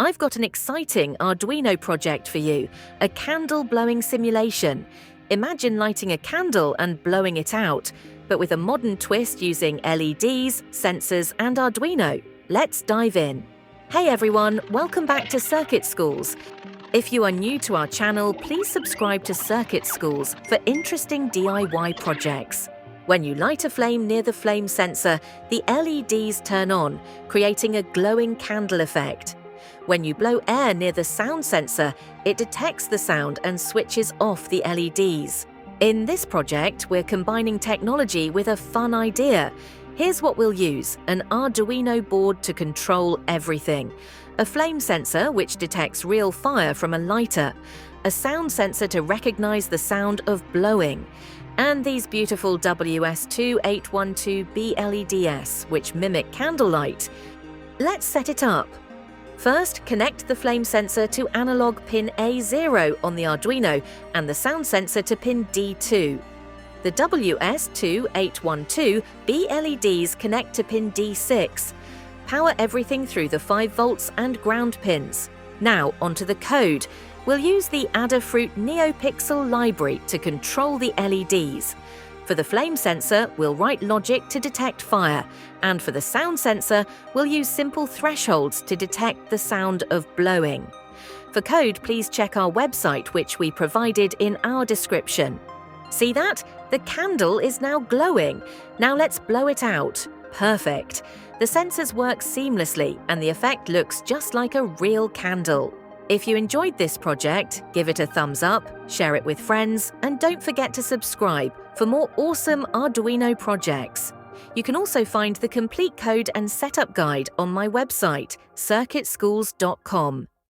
I've got an exciting Arduino project for you, a candle blowing simulation. Imagine lighting a candle and blowing it out, but with a modern twist using LEDs, sensors, and Arduino. Let's dive in. Hey everyone, welcome back to Circuitschools. If you are new to our channel, please subscribe to Circuitschools for interesting DIY projects. When you light a flame near the flame sensor, the LEDs turn on, creating a glowing candle effect. When you blow air near the sound sensor, it detects the sound and switches off the LEDs. In this project, we're combining technology with a fun idea. Here's what we'll use: an Arduino board to control everything, a flame sensor which detects real fire from a lighter, a sound sensor to recognize the sound of blowing, and these beautiful WS2812b LEDs, which mimic candlelight. Let's set it up. First, connect the flame sensor to analog pin A0 on the Arduino and the sound sensor to pin D2. The WS2812b LEDs connect to pin D6. Power everything through the 5 volts and ground pins. Now onto the code. We'll use the Adafruit NeoPixel library to control the LEDs. For the flame sensor, we'll write logic to detect fire, and for the sound sensor, we'll use simple thresholds to detect the sound of blowing. For code, please check our website, which we provided in our description. See that? The candle is now glowing. Now let's blow it out. Perfect. The sensors work seamlessly, and the effect looks just like a real candle. If you enjoyed this project, give it a thumbs up, share it with friends, and don't forget to subscribe for more awesome Arduino projects. You can also find the complete code and setup guide on my website, circuitschools.com.